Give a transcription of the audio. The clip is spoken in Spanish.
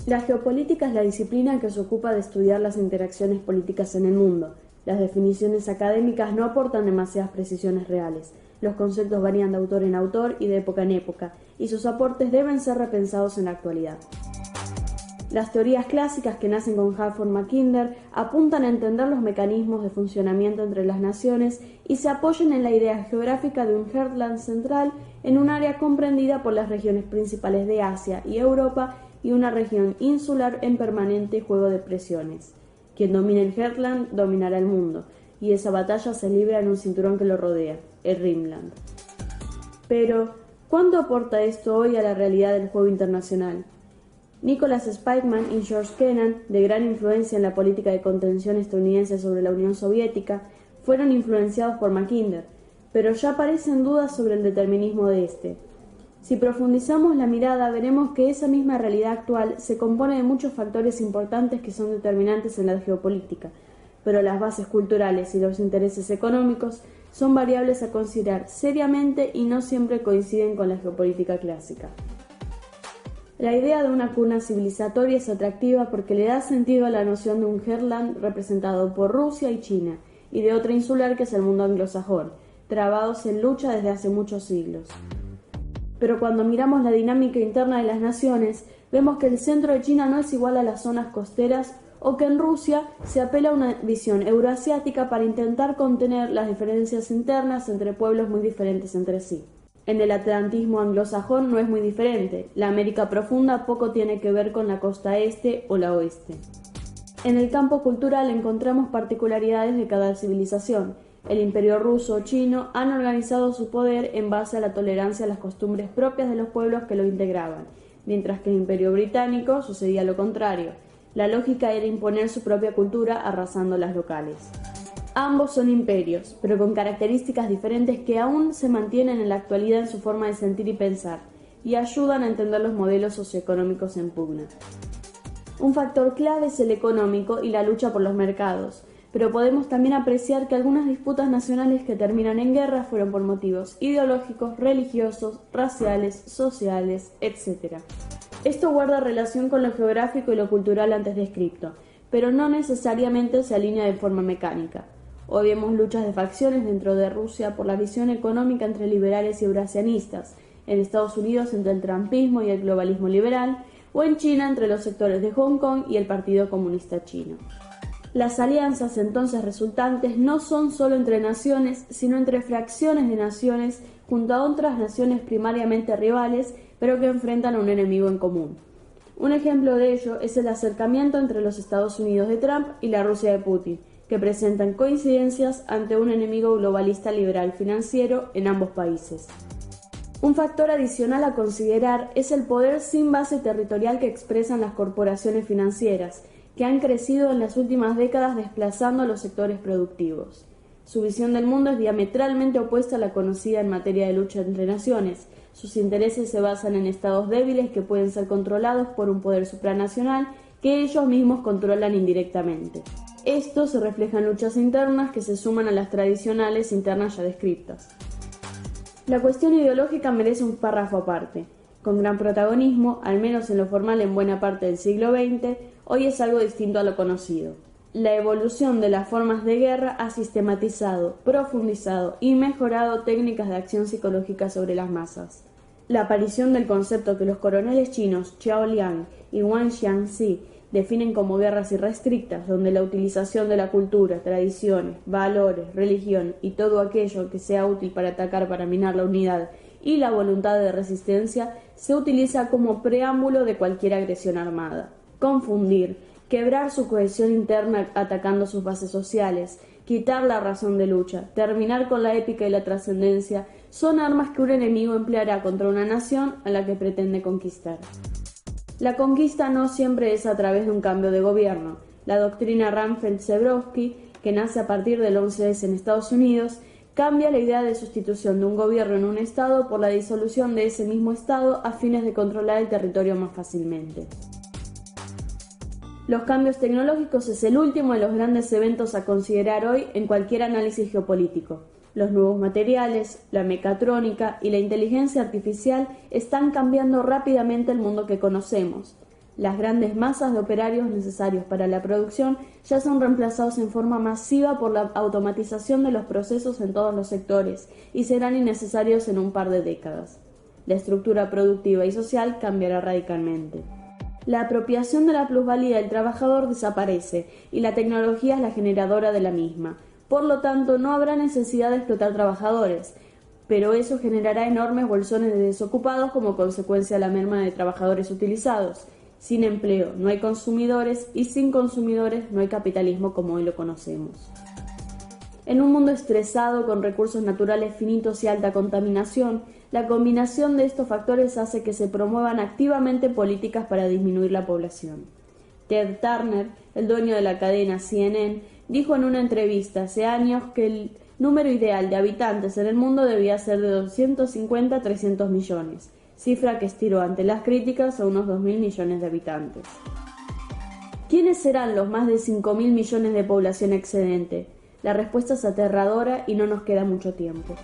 La geopolítica es la disciplina que se ocupa de estudiar las interacciones políticas en el mundo. Las definiciones académicas no aportan demasiadas precisiones reales. Los conceptos varían de autor en autor y de época en época, y sus aportes deben ser repensados en la actualidad. Las teorías clásicas que nacen con Halford Mackinder apuntan a entender los mecanismos de funcionamiento entre las naciones y se apoyan en la idea geográfica de un heartland central en un área comprendida por las regiones principales de Asia y Europa y una región insular en permanente juego de presiones. Quien domine el heartland dominará el mundo, y esa batalla se libra en un cinturón que lo rodea, el Rimland. Pero, ¿cuánto aporta esto hoy a la realidad del juego internacional? Nicholas Spykman y George Kennan, de gran influencia en la política de contención estadounidense sobre la Unión Soviética, fueron influenciados por Mackinder, pero ya aparecen dudas sobre el determinismo de este. Si profundizamos la mirada, veremos que esa misma realidad actual se compone de muchos factores importantes que son determinantes en la geopolítica, pero las bases culturales y los intereses económicos son variables a considerar seriamente y no siempre coinciden con la geopolítica clásica. La idea de una cuna civilizatoria es atractiva porque le da sentido a la noción de un heartland representado por Rusia y China, y de otra insular que es el mundo anglosajón, trabados en lucha desde hace muchos siglos. Pero cuando miramos la dinámica interna de las naciones, vemos que el centro de China no es igual a las zonas costeras o que en Rusia se apela a una visión euroasiática para intentar contener las diferencias internas entre pueblos muy diferentes entre sí. En el atlantismo anglosajón no es muy diferente. La América profunda poco tiene que ver con la costa este o la oeste. En el campo cultural encontramos particularidades de cada civilización. El imperio ruso o chino han organizado su poder en base a la tolerancia a las costumbres propias de los pueblos que lo integraban, mientras que el imperio británico sucedía lo contrario. La lógica era imponer su propia cultura arrasando las locales. Ambos son imperios, pero con características diferentes que aún se mantienen en la actualidad en su forma de sentir y pensar, y ayudan a entender los modelos socioeconómicos en pugna. Un factor clave es el económico y la lucha por los mercados, pero podemos también apreciar que algunas disputas nacionales que terminan en guerra fueron por motivos ideológicos, religiosos, raciales, sociales, etc. Esto guarda relación con lo geográfico y lo cultural antes descrito, pero no necesariamente se alinea de forma mecánica. Hoy vemos luchas de facciones dentro de Rusia por la visión económica entre liberales y eurasianistas, en Estados Unidos entre el trumpismo y el globalismo liberal, o en China entre los sectores de Hong Kong y el Partido Comunista Chino. Las alianzas entonces resultantes no son solo entre naciones, sino entre fracciones de naciones junto a otras naciones primariamente rivales, pero que enfrentan a un enemigo en común. Un ejemplo de ello es el acercamiento entre los Estados Unidos de Trump y la Rusia de Putin, que presentan coincidencias ante un enemigo globalista liberal financiero en ambos países. Un factor adicional a considerar es el poder sin base territorial que expresan las corporaciones financieras, que han crecido en las últimas décadas desplazando a los sectores productivos. Su visión del mundo es diametralmente opuesta a la conocida en materia de lucha entre naciones. Sus intereses se basan en estados débiles que pueden ser controlados por un poder supranacional que ellos mismos controlan indirectamente. Esto se refleja en luchas internas que se suman a las tradicionales internas ya descritas. La cuestión ideológica merece un párrafo aparte. Con gran protagonismo, al menos en lo formal en buena parte del siglo XX, hoy es algo distinto a lo conocido. La evolución de las formas de guerra ha sistematizado, profundizado y mejorado técnicas de acción psicológica sobre las masas. La aparición del concepto que los coroneles chinos Xiao Liang y Wang Xiangxi definen como guerras irrestrictas, donde la utilización de la cultura, tradiciones, valores, religión y todo aquello que sea útil para atacar para minar la unidad y la voluntad de resistencia se utiliza como preámbulo de cualquier agresión armada. Confundir, quebrar su cohesión interna atacando sus bases sociales, quitar la razón de lucha, terminar con la épica y la trascendencia, son armas que un enemigo empleará contra una nación a la que pretende conquistar. La conquista no siempre es a través de un cambio de gobierno. La doctrina Rumsfeld-Zebrowski, que nace a partir del 11S en Estados Unidos, cambia la idea de sustitución de un gobierno en un estado por la disolución de ese mismo estado a fines de controlar el territorio más fácilmente. Los cambios tecnológicos es el último de los grandes eventos a considerar hoy en cualquier análisis geopolítico. Los nuevos materiales, la mecatrónica y la inteligencia artificial están cambiando rápidamente el mundo que conocemos. Las grandes masas de operarios necesarios para la producción ya son reemplazados en forma masiva por la automatización de los procesos en todos los sectores y serán innecesarios en un par de décadas. La estructura productiva y social cambiará radicalmente. La apropiación de la plusvalía del trabajador desaparece y la tecnología es la generadora de la misma. Por lo tanto, no habrá necesidad de explotar trabajadores, pero eso generará enormes bolsones de desocupados como consecuencia de la merma de trabajadores utilizados. Sin empleo no hay consumidores y sin consumidores no hay capitalismo como hoy lo conocemos. En un mundo estresado con recursos naturales finitos y alta contaminación, la combinación de estos factores hace que se promuevan activamente políticas para disminuir la población. Ted Turner, el dueño de la cadena CNN, dijo en una entrevista hace años que el número ideal de habitantes en el mundo debía ser de 250 a 300 millones, cifra que estiró ante las críticas a unos 2.000 millones de habitantes. ¿Quiénes serán los más de 5.000 millones de población excedente? La respuesta es aterradora y no nos queda mucho tiempo.